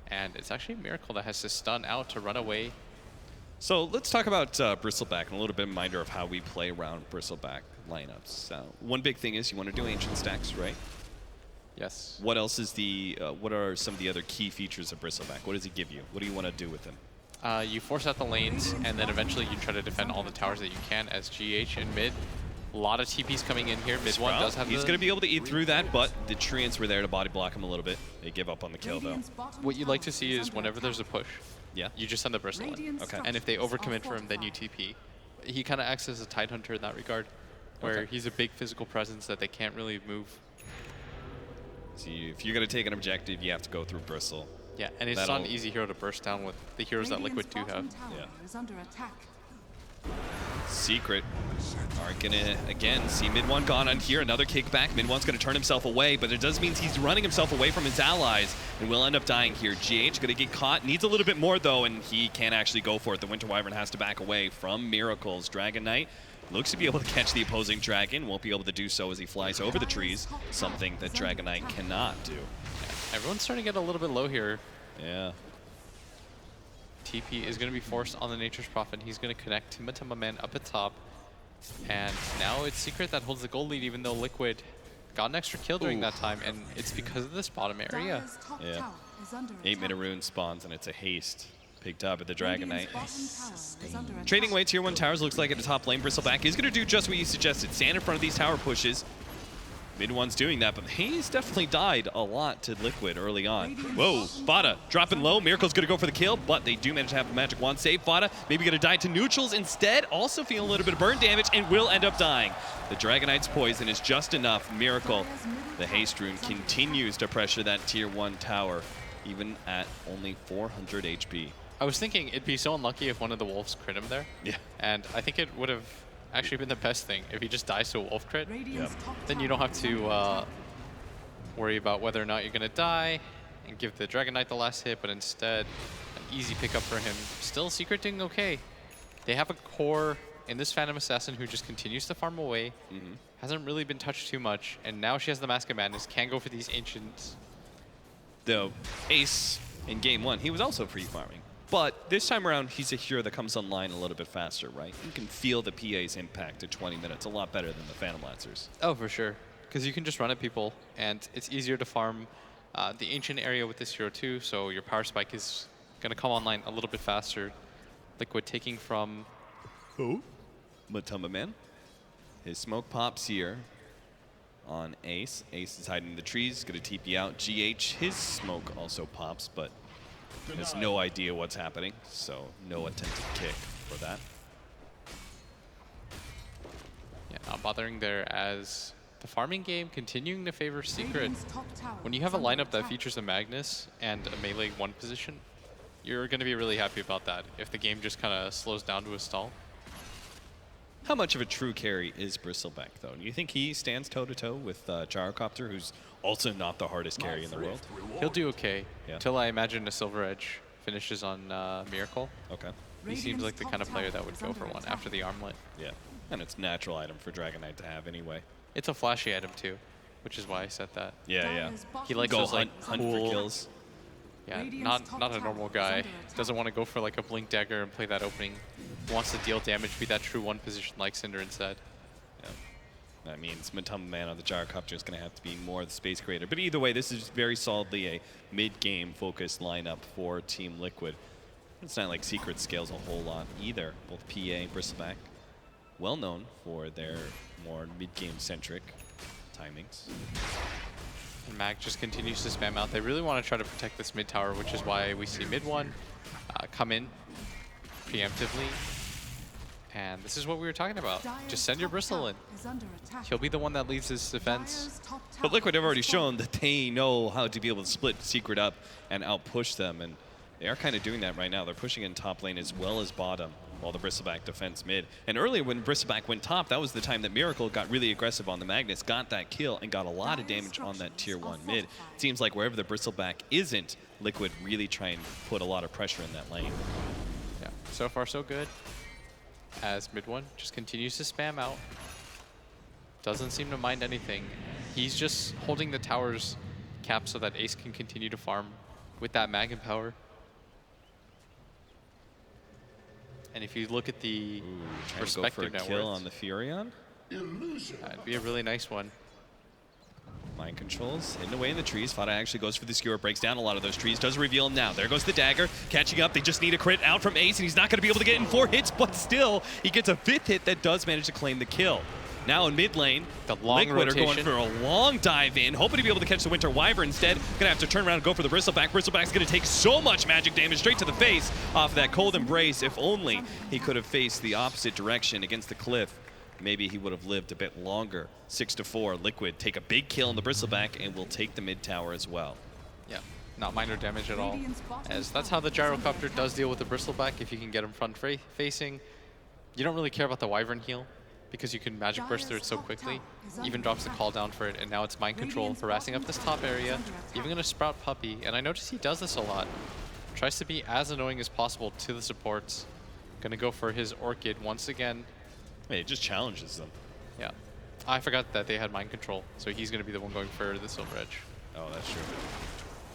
and it's actually a Miracle that has to stun out to run away. So let's talk about Bristleback and a little bit reminder of how we play around Bristleback lineups. One big thing is you want to do ancient stacks, right? Yes. What else is what are some of the other key features of Bristleback? What does he give you? What do you want to do with him? You force out the lanes, and then eventually you try to defend all the towers that you can as GH in mid. A lot of TPs coming in here. Mid one does have He's going to be able to eat through that, but the Treants were there to body block him a little bit. They give up on the kill, though. What you'd like to see is whenever there's a push, yeah, you just send the Bristle in. Okay. And if they overcommit for him, then you TP. He kind of acts as a Tidehunter in that regard, where he's a big physical presence that they can't really move. So if you're going to take an objective, you have to go through Bristle. Yeah, and it's not an easy hero to burst down with the heroes that Liquid do have. Yeah. Secret are gonna, again, see mid one gone on here. Another kickback. Mid one's gonna turn himself away, but it does mean he's running himself away from his allies and will end up dying here. GH gonna get caught. Needs a little bit more, though, and he can't actually go for it. The Winter Wyvern has to back away from Miracles. Dragon Knight looks to be able to catch the opposing dragon. Won't be able to do so as he flies over the trees, something that Dragon Knight cannot do. Everyone's starting to get a little bit low here. Yeah. TP is going to be forced on the Nature's Prophet. He's going to connect Timatama Man up at top. And now it's Secret that holds the gold lead, even though Liquid got an extra kill during that time, and it's because of this bottom area. Yeah. 8-minute rune spawns, and it's a haste picked up at the Dragon Knight. Trading away tier 1 towers looks like at the top lane. Bristleback is going to do just what you suggested. Stand in front of these tower pushes. Mid one's doing that, but he's definitely died a lot to Liquid early on. Whoa, Vada dropping low. Miracle's gonna go for the kill, but they do manage to have a magic wand save. Vada maybe gonna die to neutrals instead, also feeling a little bit of burn damage and will end up dying. The Dragon Knight's poison is just enough. Miracle, the haste rune, continues to pressure that tier 1 tower, even at only 400 HP. I was thinking it'd be so unlucky if one of the wolves crit him there. Yeah. And I think it would have actually been the best thing if he just dies to a wolf crit. Yep. Then you don't have to worry about whether or not you're gonna die and give the Dragon Knight the last hit, but instead an easy pickup for him. Still Secret doing okay. They have a core in this Phantom Assassin who just continues to farm away. Hasn't really been touched too much, and now she has the Mask of Madness, can go for these Ancients. Though Ace in game 1, he was also free farming. But this time around, he's a hero that comes online a little bit faster, right? You can feel the PA's impact at 20 minutes a lot better than the Phantom Lancers. Oh, for sure. Because you can just run at people, and it's easier to farm the Ancient area with this hero too, so your power spike is going to come online a little bit faster. Liquid taking from... Matamba Man. His smoke pops here on Ace. Ace is hiding in the trees, going to TP out. GH, his smoke also pops, but has no idea what's happening, so no attempted kick for that. Yeah, not bothering there as the farming game continuing to favor Secret. When you have a lineup that features a Magnus and a melee 1 position, you're going to be really happy about that if the game just kind of slows down to a stall. How much of a true carry is Bristleback, though? Do you think he stands toe-to-toe with Gyrocopter, who's also not the hardest carry in the world? He'll do okay, until I imagine a Silver Edge finishes on Miracle. Okay. He seems like the kind of player that would go for one after the armlet. Yeah, and it's a natural item for Dragon Knight to have anyway. It's a flashy item too, which is why I said that. Yeah, yeah. He likes go those hunt, like hunt cool, for kills. Yeah, not a normal guy. Doesn't want to go for like a Blink Dagger and play that opening. Wants to deal damage, be that true 1 position like Cinder instead. Yeah. That means Matamba Man on the Gyrocopter is going to have to be more the space creator. But either way, this is very solidly a mid-game focused lineup for Team Liquid. It's not like Secret scales a whole lot either. Both PA and Bristleback, well known for their more mid-game centric timings. And Mag just continues to spam out. They really want to try to protect this mid tower, which is why we see mid one come in preemptively. And this is what we were talking about. Just send your Bristle in. He'll be the one that leads this defense. But Liquid have already shown that they know how to be able to split Secret up and outpush them. And they are kind of doing that right now. They're pushing in top lane as well as bottom, while the Bristleback defends mid. And earlier when Bristleback went top, that was the time that Miracle got really aggressive on the Magnus, got that kill, and got a lot of damage on that tier 1 mid. It seems like wherever the Bristleback isn't, Liquid really try and put a lot of pressure in that lane. Yeah, so far so good. As mid one just continues to spam out. Doesn't seem to mind anything. He's just holding the tower's cap so that Ace can continue to farm with that Mag power. And if you look at the respective net kill worths, on the Furion. That'd be a really nice one. Mind controls, hidden away in the trees. Fada actually goes for the skewer, breaks down a lot of those trees, does reveal him now. There goes the dagger, catching up. They just need a crit out from Ace, and he's not going to be able to get in 4 hits, but still, he gets a 5th hit that does manage to claim the kill. Now in mid lane, the long Liquid rotation. are going for a long dive in, hoping to be able to catch the Winter Wyvern instead. Gonna have to turn around and go for the Bristleback. Bristleback's gonna take so much magic damage straight to the face off of that cold embrace. If only he could have faced the opposite direction against the cliff, maybe he would have lived a bit longer. 6-4, Liquid take a big kill on the Bristleback and will take the mid tower as well. Yeah, not minor damage at all. As that's how the Gyrocopter does deal with the Bristleback. If you can get him front facing, you don't really care about the Wyvern heal because you can magic burst through it so quickly. Even drops the call down for it, and now it's mind control, harassing up this top area. Even gonna sprout Puppey, and I notice he does this a lot. Tries to be as annoying as possible to the supports. Gonna go for his Orchid once again. Hey, it just challenges them. Yeah. I forgot that they had mind control, so he's gonna be the one going for the Silver Edge. Oh, that's true.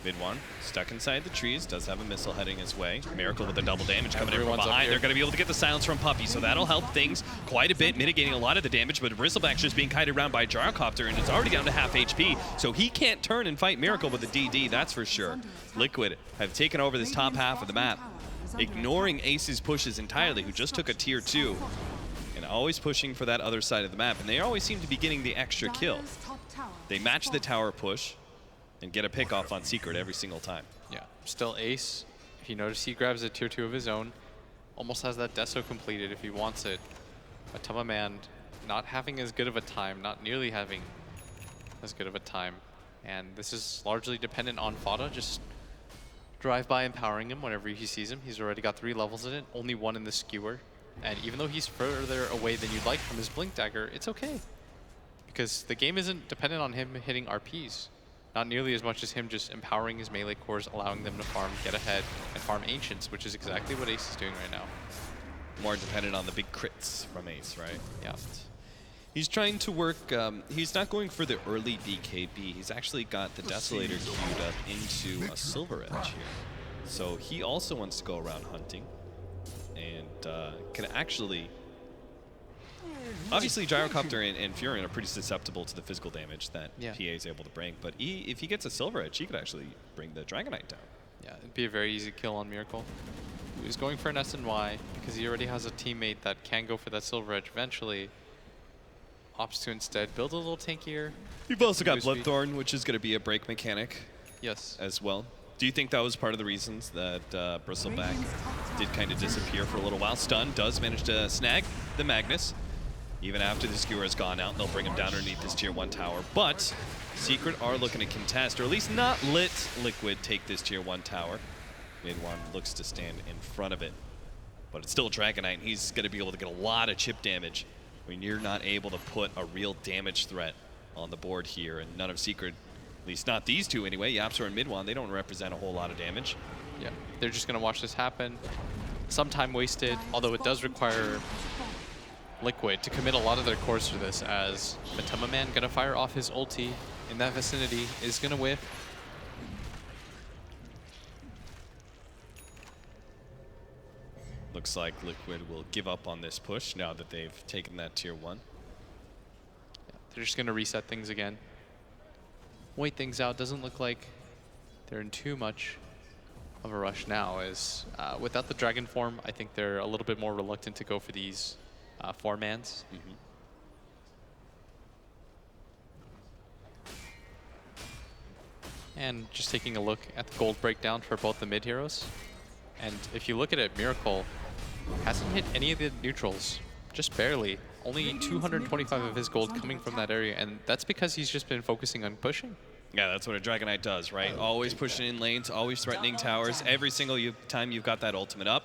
Mid one, stuck inside the trees, does have a missile heading his way. Miracle with the double damage coming in from behind. They're going to be able to get the silence from Puppey, so that'll help things quite a bit, mitigating a lot of the damage, but Bristleback's just being kited around by Gyrocopter, and it's already down to half HP, so he can't turn and fight Miracle with the DD, that's for sure. Liquid have taken over this top half of the map, ignoring Ace's pushes entirely, who just took a tier 2, and always pushing for that other side of the map, and they always seem to be getting the extra kill. They match the tower push, and get a pick off on Secret every single time. Yeah, still Ace. If you notice, he grabs a tier 2 of his own. Almost has that Deso completed if he wants it. But Tumamand not having as good of a time, not nearly having as good of a time. And this is largely dependent on Fada. Just drive by empowering him whenever he sees him. He's already got 3 levels in it, only 1 in the skewer. And even though he's further away than you'd like from his Blink Dagger, it's okay. Because the game isn't dependent on him hitting RPs. Not nearly as much as him just empowering his melee cores, allowing them to farm, get ahead, and farm Ancients, which is exactly what Ace is doing right now. More dependent on the big crits from Ace, right? Yeah. He's trying to work, he's not going for the early BKB. He's actually got the Desolator queued up into a Silver Edge here. So he also wants to go around hunting and can actually... Obviously, Gyrocopter and Furion are pretty susceptible to the physical damage that PA is able to bring, but if he gets a Silver Edge, he could actually bring the Dragonite down. Yeah, it'd be a very easy kill on Miracle. He's going for an SNY because he already has a teammate that can go for that Silver Edge eventually. Opts to instead build a little tankier. You've also got Bloodthorn, which is going to be a break mechanic. Yes. As well. Do you think that was part of the reasons that Bristleback did kind of disappear for a little while? Stun does manage to snag the Magnus. Even after the skewer has gone out, they'll bring him down underneath this tier 1 tower. But Secret are looking to contest, or at least not let Liquid take this tier 1 tower. Mid-one looks to stand in front of it. But it's still Dragonite, and he's going to be able to get a lot of chip damage when you're not able to put a real damage threat on the board here. And none of Secret, at least not these two anyway, Yapzor and Mid-one, they don't represent a whole lot of damage. Yeah, they're just going to watch this happen. Some time wasted, although it does require Liquid to commit a lot of their cores to this, as Tumamand gonna fire off his ulti in that vicinity, is gonna whiff. Looks like Liquid will give up on this push now that they've taken that tier 1. Yeah, they're just gonna reset things again. Wait things out, doesn't look like they're in too much of a rush now, as without the dragon form, I think they're a little bit more reluctant to go for these 4-mans. And just taking a look at the gold breakdown for both the mid heroes. And if you look at it, Miracle hasn't hit any of the neutrals, just barely. Only 225 of his gold coming from that area, and that's because he's just been focusing on pushing. Yeah, that's what a Dragonite does, right? Always pushing in lanes, always threatening towers. Every single time you've got that ultimate up,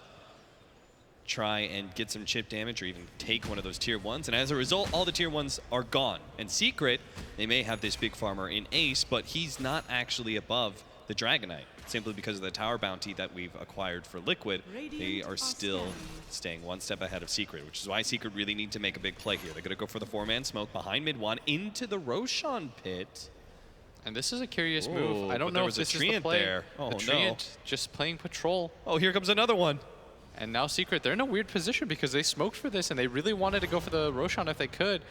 try and get some chip damage or even take one of those tier 1s, and as a result, all the tier 1s are gone. And Secret, they may have this big farmer in Ace, but he's not actually above the Dragonite, simply because of the tower bounty that we've acquired for Liquid. They are still staying one step ahead of Secret, which is why Secret really need to make a big play here. They're going to go for the 4-man smoke behind mid-one into the Roshan pit. And this is a curious move. I don't know if this is the play. There. Oh, a Treant just playing patrol. Oh, here comes another one. And now Secret, they're in a weird position because they smoked for this and they really wanted to go for the Roshan if they could.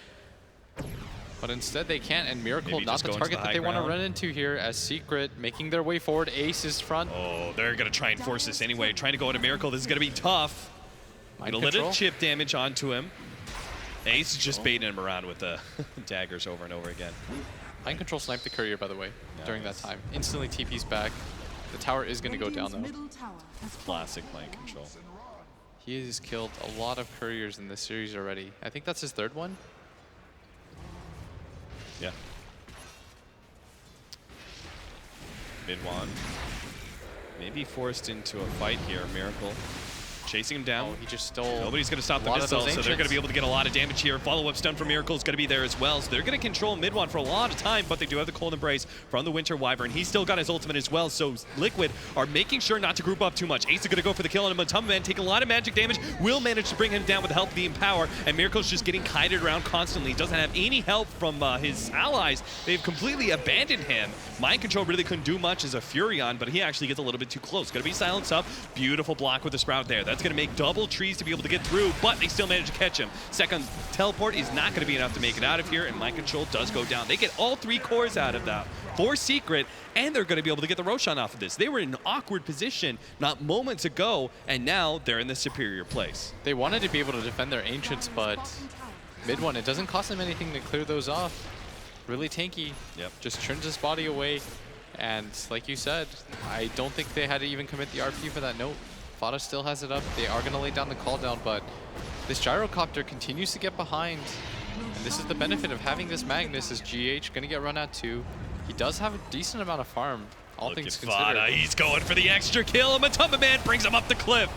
But instead they can't, and Miracle not the target that they want to run into here, as Secret making their way forward. Ace is front. Oh, they're going to try and force this anyway. Trying to go into Miracle. This is going to be tough. Going to let it chip damage onto him. Ace is just baiting him around with the daggers over and over again. Mind Control sniped the courier, by the way, during that time. Instantly TP's back. The tower is going to go down, though. Classic Mind Control. He has killed a lot of couriers in this series already. I think that's his 3rd one. Yeah. Mid-one. Maybe forced into a fight here. Miracle chasing him down. Oh, he just stole. Nobody's going to stop a the lot of missile, those so they're going to ancients. be able to get a lot of damage here. Follow-up stun from Miracle is going to be there as well, so they're going to control mid one for a lot of time, but they do have the Cold Embrace from the Winter Wyvern. He's still got his ultimate as well, so Liquid are making sure not to group up too much. Ace is going to go for the kill on him. Matama Man taking a lot of magic damage, will manage to bring him down with the help of the Empower, and Miracle's just getting kited around constantly. Doesn't have any help from his allies. They've completely abandoned him. Mind Control really couldn't do much as a Furion, but he actually gets a little bit too close. Going to be silenced up. Beautiful block with the Sprout there. That's going to make double trees to be able to get through, but they still manage to catch him. Second teleport is not going to be enough to make it out of here, and Mind Control does go down. They get all 3 cores out of that for Secret, and they're going to be able to get the Roshan off of this. They were in an awkward position not moments ago, and now they're in the superior place. They wanted to be able to defend their Ancients, but mid one, it doesn't cost them anything to clear those off. Really tanky. Yep. Just turns his body away. And like you said, I don't think they had to even commit the RP for that note. Fada still has it up. They are going to lay down the call down, but this Gyrocopter continues to get behind. And this is the benefit of having this Magnus as GH, going to get run out too. He does have a decent amount of farm, all Look things at considered. Fada. He's going for the extra kill, and Matama Man brings him up the cliff.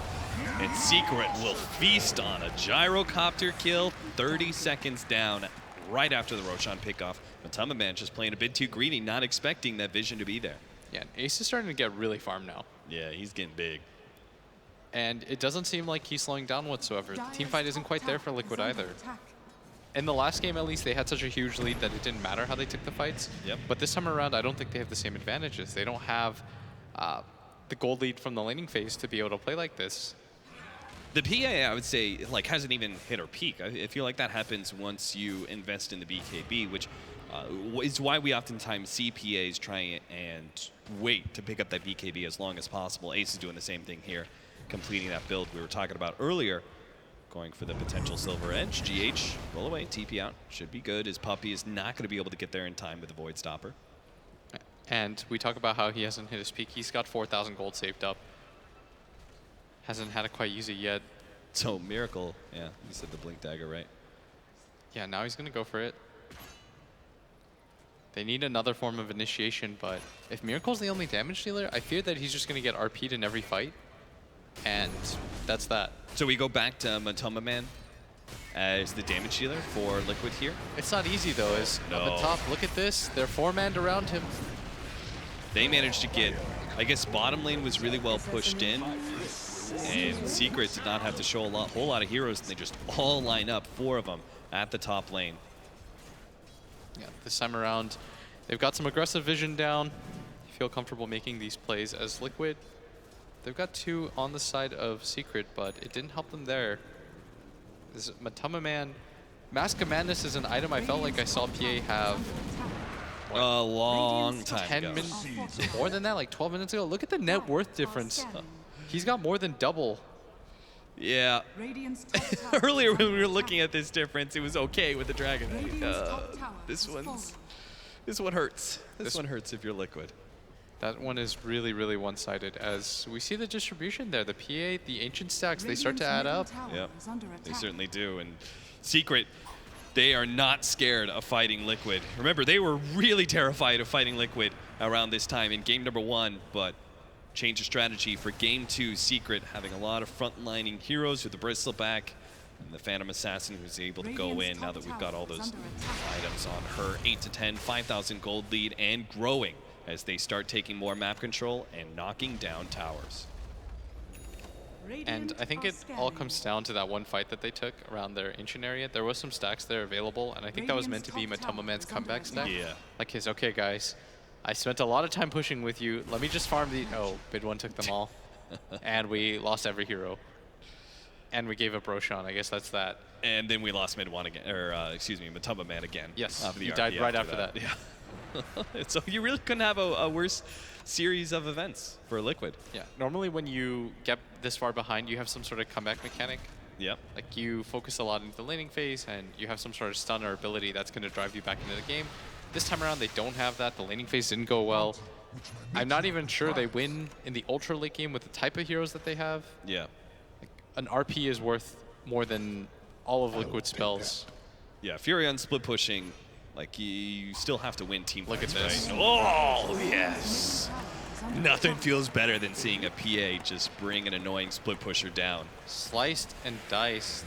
And Secret will feast on a Gyrocopter kill, 30 seconds down right after the Roshan pickoff. Matama Man just playing a bit too greedy, not expecting that vision to be there. Yeah, and Ace is starting to get really farm now. Yeah, he's getting big. And it doesn't seem like he's slowing down whatsoever. The teamfight isn't quite there for Liquid either. In the last game, at least, they had such a huge lead that it didn't matter how they took the fights. Yep. But this time around, I don't think they have the same advantages. They don't have the gold lead from the laning phase to be able to play like this. The PA, I would say, like, hasn't even hit her peak. I feel like that happens once you invest in the BKB, which is why we oftentimes see PAs try and wait to pick up that BKB as long as possible. Ace is doing the same thing here, completing that build we were talking about earlier, going for the potential Silver Edge. GH, roll away, TP out, should be good. His Puppy is not going to be able to get there in time with the Void Stopper. And we talk about how he hasn't hit his peak. He's got 4,000 gold saved up. Hasn't had to quite use it yet. So Miracle, yeah, you said the Blink Dagger, right? Yeah, now he's going to go for it. They need another form of initiation, but if Miracle's the only damage dealer, I fear that he's just going to get RP'd in every fight. And that's that. So we go back to Matama Man as the damage dealer for Liquid here. It's not easy, though. As No. up at top, look at this. They're 4-manned around him. They managed to get, I guess bottom lane was really well pushed in, and Secret did not have to show a whole lot of heroes, and they just all line up, 4 of them, at the top lane. Yeah, this time around, they've got some aggressive vision down. Feel comfortable making these plays as Liquid. They've got 2 on the side of Secret, but it didn't help them there. This Matama Man, Mask of Madness is an item I felt like I saw PA have A long time 10 ago. minutes, more than that, like 12 minutes ago. Look at the net worth difference. He's got more than double. Yeah. Earlier when we were looking at this difference, it was okay with the Dragon Knight. This one hurts. This one hurts if you're Liquid. That one is really, really one-sided. As we see the distribution there, the PA, the ancient stacks, they start to add up. Yep, they certainly do. And Secret, they are not scared of fighting Liquid. Remember, they were really terrified of fighting Liquid around this time in game number 1, but change of strategy for game 2. Secret having a lot of front-lining heroes with the Bristleback and the Phantom Assassin who's able to go in now that we've got all those items on her. 8 to 10, 5,000 gold lead and growing as they start taking more map control and knocking down towers. And I think it all comes down to that one fight that they took around their ancient area. There was some stacks there available, and I think that was meant to be Matama Man's comeback stack. Yeah. Like his, okay guys, I spent a lot of time pushing with you. Let me just farm the, oh, Bid One took them all. And we lost every hero. And we gave up Roshan, I guess that's that. And then we lost mid one again, or excuse me, Matama Man again. Yes, Off of the he RP died right after that. Yeah. So you really couldn't have a worse series of events for Liquid. Yeah, normally when you get this far behind, you have some sort of comeback mechanic. Yep. Like you focus a lot into the laning phase, and you have some sort of stun or ability that's going to drive you back into the game. This time around, they don't have that. The laning phase didn't go well. I'm not even sure they win in the ultra late game with the type of heroes that they have. Yeah. Like, an RP is worth more than all of Liquid's spells. Yeah, Furion split pushing, like you still have to win team Look at fights, this. right? Oh, yes. Nothing feels better than seeing a PA just bring an annoying split pusher down. Sliced and diced.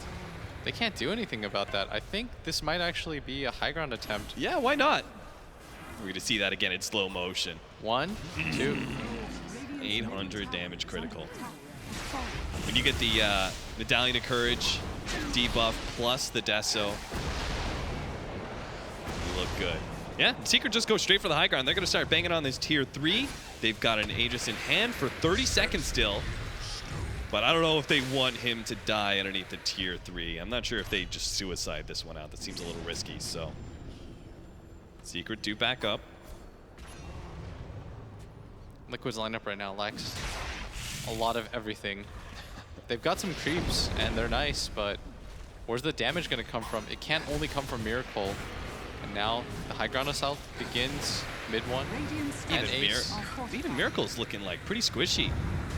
They can't do anything about that. I think this might actually be a high ground attempt. Yeah, why not? We're going to see that again in slow motion. 1, 2. 800 damage critical. When you get the Medallion of Courage debuff plus the Deso, you look good. Yeah, Secret just goes straight for the high ground. They're going to start banging on this tier 3. They've got an Aegis in hand for 30 seconds still. But I don't know if they want him to die underneath the tier 3. I'm not sure if they just suicide this one out. That seems a little risky, so. Secret do back up. Liquid's lineup right now lacks a lot of everything. They've got some creeps, and they're nice, but where's the damage going to come from? It can't only come from Miracle. And now the high ground assault begins mid one. And Ace. Even Miracle's looking like pretty squishy.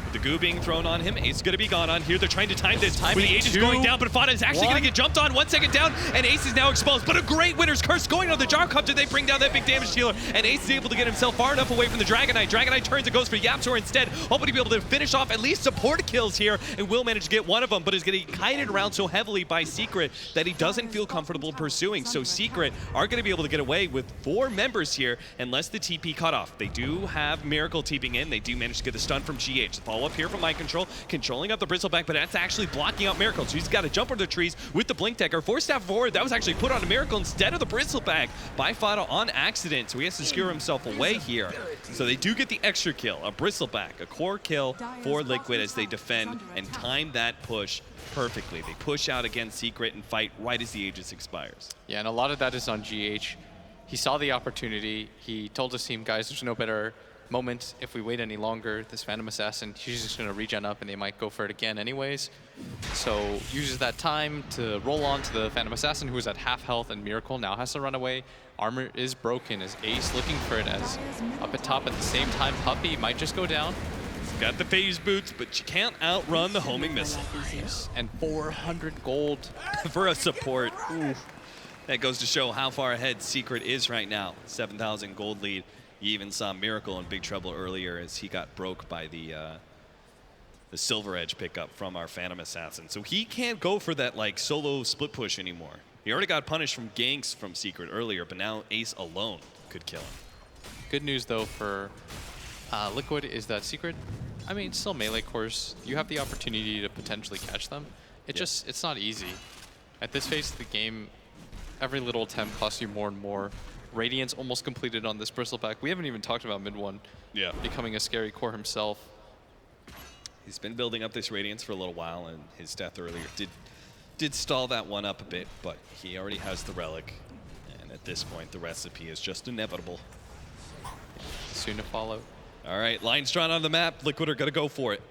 With the goo being thrown on him, Ace is going to be gone on here. They're trying to time this. With the Aegis going down, but Fada is actually going to get jumped on. 1 second down, and Ace is now exposed. But a great Winner's Curse going on the Gyrocopter. They bring down that big damage dealer, and Ace is able to get himself far enough away from the Dragon Knight. Dragon Knight turns and goes for Yaptor instead, hoping to be able to finish off at least support kills here, and will manage to get one of them, but is getting kited around so heavily by Secret that he doesn't feel comfortable pursuing. So Secret are going to be able to get away with 4 members here, unless the TP cut off. They do have Miracle TPing in. They do manage to get the stun from GH. The follow-up here from Mind Control, controlling up the Bristleback, but that's actually blocking out Miracle. So he's got to jump over the trees with the Blink Decker. Force staff forward. That was actually put on a Miracle instead of the Bristleback by Fada on accident. So he has to secure himself away here. So they do get the extra kill, a Bristleback, a core kill for Liquid as they defend and time that push perfectly. They push out against Secret and fight right as the Aegis expires. Yeah, and a lot of that is on GH. He saw the opportunity. He told his team, guys, there's no better moment if we wait any longer. This Phantom Assassin, she's just going to regen up and they might go for it again anyways. So uses that time to roll on to the Phantom Assassin, who is at half health, and Miracle now has to run away. Armor is broken as Ace looking for it, as up at top at the same time, Puppy might just go down. Got the phase boots, but you can't outrun the homing missile. And 400 gold for a support. Ooh. That goes to show how far ahead Secret is right now. 7,000 gold lead. You even saw Miracle in big trouble earlier as he got broke by the Silver Edge pickup from our Phantom Assassin. So he can't go for that like solo split push anymore. He already got punished from ganks from Secret earlier, but now Ace alone could kill him. Good news though for Liquid is that Secret, I mean, it's still melee course. You have the opportunity to potentially catch them. It's not easy. At this phase of the game, every little attempt costs you more and more. Radiant's almost completed on this Bristleback. We haven't even talked about mid one becoming a scary core himself. He's been building up this Radiance for a little while, and his death earlier did stall that one up a bit, but he already has the Relic, and at this point, the recipe is just inevitable. Soon to follow. All right, lines drawn on the map. Liquid are going to go for it.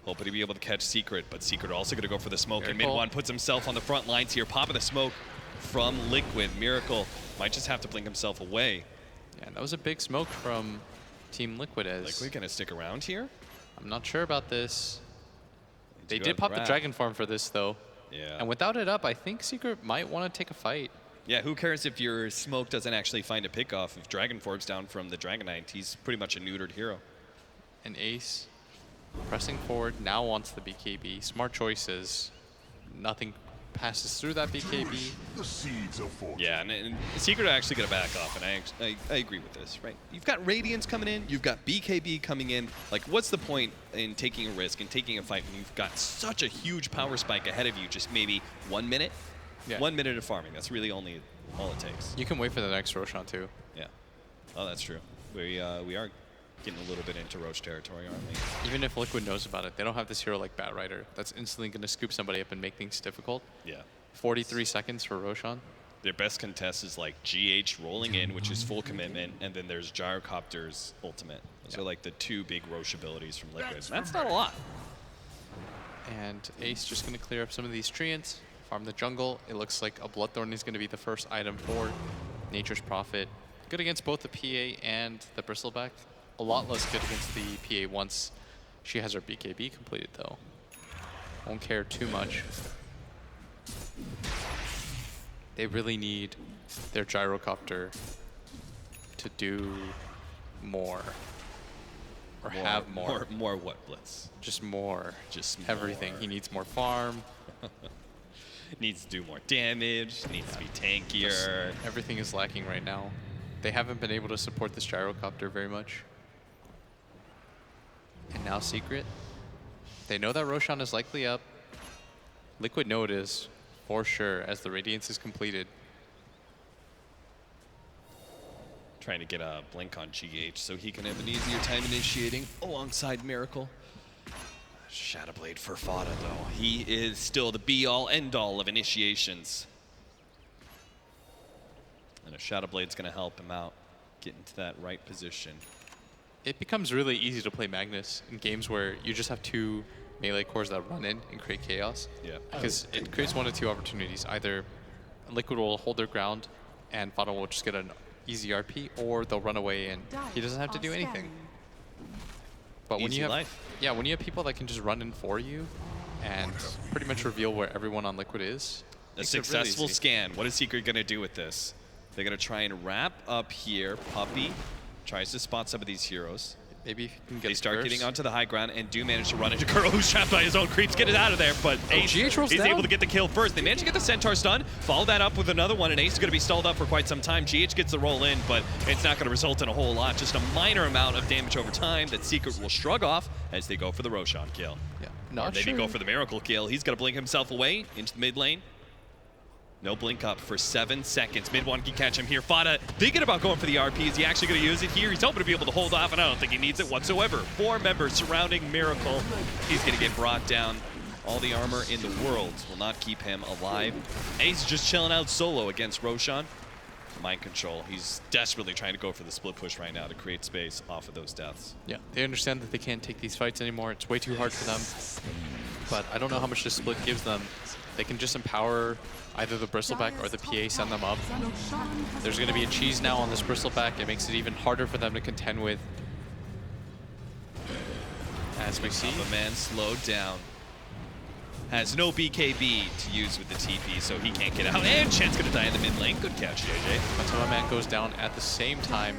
Hoping to be able to catch Secret, but Secret also going to go for the smoke, and mid one puts himself on the front lines here, popping the smoke from Liquid. Miracle might just have to blink himself away. Yeah, that was a big smoke from Team Liquid. Liquid gonna stick around here? I'm not sure about this. They did pop the Dragon Farm for this though. Yeah. And without it up, I think Secret might want to take a fight. Yeah, who cares if your smoke doesn't actually find a pickoff? If Dragon Forb's down from the Dragon Knight, he's pretty much a neutered hero. And Ace pressing forward, now wants the BKB. Smart choices. Nothing passes through that BKB. Yeah, and Secret are actually going to back off, and I agree with this, right? You've got Radiance coming in, you've got BKB coming in. Like, what's the point in taking a risk and taking a fight when you've got such a huge power spike ahead of you, just maybe 1 minute? Yeah. 1 minute of farming, that's really all it takes. You can wait for the next Roshan too. Yeah. Oh, that's true. We are getting a little bit into Roach territory, aren't we? Even if Liquid knows about it, they don't have this hero like Bat Rider that's instantly going to scoop somebody up and make things difficult. Yeah. 43 seconds for Roshan. Their best contest is like GH rolling in, which is full commitment, and then there's Gyrocopter's ultimate. Those are like the 2 big Roche abilities from Liquid. That's not a lot. And Ace just going to clear up some of these treants, farm the jungle. It looks like a Bloodthorn is going to be the first item for Nature's Prophet. Good against both the PA and the Bristleback. A lot less good against the PA once she has her BKB completed though. Won't care too much. They really need their Gyrocopter to do more. Or have more. More what, Blitz? Just more. Just everything. more. He needs more farm. Needs to do more damage. Needs to be tankier. Just everything is lacking right now. They haven't been able to support this gyrocopter very much. And now Secret. They know that Roshan is likely up. Liquid know it is, for sure, as the Radiance is completed. Trying to get a blink on GH so he can have an easier time initiating alongside Miracle. Shadowblade for Fada, though. He is still the be-all, end-all of initiations. And a Shadowblade's going to help him out, get into that right position. It becomes really easy to play Magnus in games where you just have 2 melee cores that run in and create chaos. Yeah. Because it creates 1 of 2 opportunities. Either Liquid will hold their ground and Fada will just get an easy RP, or they'll run away and he doesn't have to do anything. But when Easy you have, life. yeah, when you have people that can just run in for you and pretty much reveal where everyone on Liquid is. A makes it really successful easy. scan. What is Secret going to do with this? They're going to try and wrap up here. Puppey tries to spot some of these heroes. Maybe if you can get They start the getting curse. onto the high ground and do manage to run into Kuro, who's trapped by his own creeps. Get it out of there, but Ace GH rolls is down. able to get the kill first. They manage to get the Centaur stun, follow that up with another one, and Ace is going to be stalled up for quite some time. GH gets the roll in, but it's not going to result in a whole lot. Just a minor amount of damage over time that Secret will shrug off as they go for the Roshan kill. Yeah, Or not maybe sure. go for the Miracle kill. He's going to blink himself away into the mid lane. No blink up for 7 seconds. Mid one can catch him here. Fada thinking about going for the RP. Is he actually going to use it here? He's hoping to be able to hold off, and I don't think he needs it whatsoever. 4 members surrounding Miracle. He's going to get brought down. All the armor in the world will not keep him alive. Ace just chilling out solo against Roshan. Mind control. He's desperately trying to go for the split push right now to create space off of those deaths. Yeah, they understand that they can't take these fights anymore. It's way too hard for them. But I don't know how much this split gives them. They can just empower either the Bristleback or the PA, send them up. There's going to be a cheese now on this Bristleback. It makes it even harder for them to contend with. As we see. The man slowed down. Has no BKB to use with the TP, so he can't get out. And Chen's going to die in the mid lane. Good catch, JJ. Matoma Man goes down at the same time.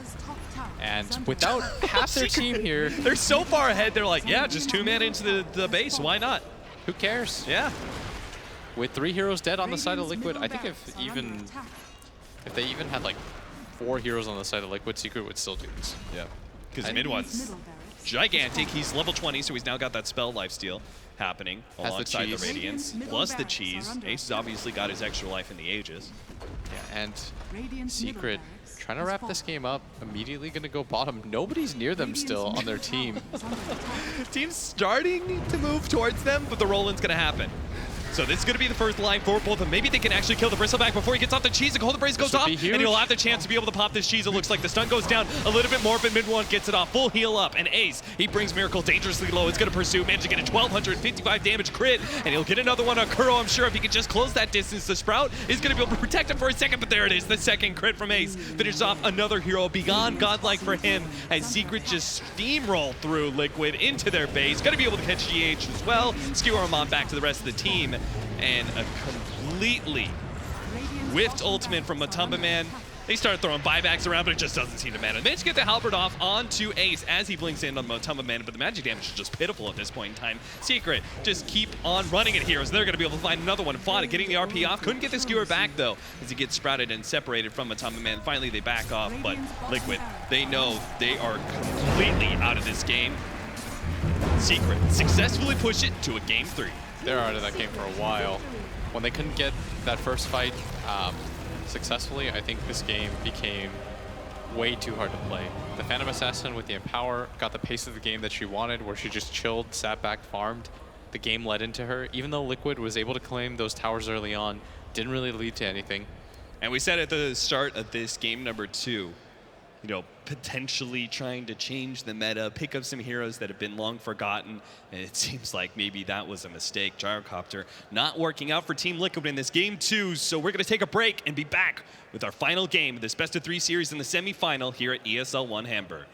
And without half their team here, They're so far ahead, they're like, yeah, just 2 men into the base. Why not? who cares? Yeah. With 3 heroes dead on the side of Liquid, I think if they even had like 4 heroes on the side of Liquid, Secret would still do this. Yeah. Because I- mid one's gigantic. He's level 20, so he's now got that spell lifesteal happening Has the alongside the cheese. Radiance, plus the cheese. Ace has obviously got his extra life in the Aegis. Yeah, and Secret trying to wrap this game up, immediately going to go bottom. Nobody's near them still on their team. Team's starting to move towards them, but the roll-in's going to happen. So this is going to be the first line for both of them. Maybe they can actually kill the Bristleback before he gets off the cheese. The Golden Brace goes would off, be and huge. he'll have the chance to be able to pop this cheese. It looks like the stun goes down a little bit more, but mid one gets it off. Full heal up, and Ace, he brings Miracle dangerously low. It's going to pursue, manage to get a 1,255 damage crit, and he'll get another one on Kuro. I'm sure if he can just close that distance, the Sprout is going to be able to protect him for a second, but there it is, the second crit from Ace. Finishes off another hero, beyond godlike for him, as Secret just steamroll through Liquid into their base. Going to be able to catch GH as well, skewer him on back to the rest of the team, and a completely whiffed ultimate from Matumba Man. They start throwing buybacks around, but it just doesn't seem to matter. They managed to get the halberd off onto Ace as he blinks in on Matumba Man, but the magic damage is just pitiful at this point in time. Secret just keep on running it here, so they're going to be able to find another one. Fada getting the RP off. Couldn't get the skewer back, though, as he gets sprouted and separated from Matumba Man. Finally, they back off, but Liquid, they know they are completely out of this game. Secret successfully push it to a game 3. They're out of that game for a while. When they couldn't get that first fight successfully, I think this game became way too hard to play. The Phantom Assassin with the Empower got the pace of the game that she wanted, where she just chilled, sat back, farmed. The game led into her. Even though Liquid was able to claim those towers early on, didn't really lead to anything. And we said at the start of this game number 2, you know, potentially trying to change the meta, pick up some heroes that have been long forgotten, and it seems like maybe that was a mistake. Gyrocopter not working out for Team Liquid in this game 2, so we're going to take a break and be back with our final game of this best-of-3 series in the semifinal here at ESL One Hamburg.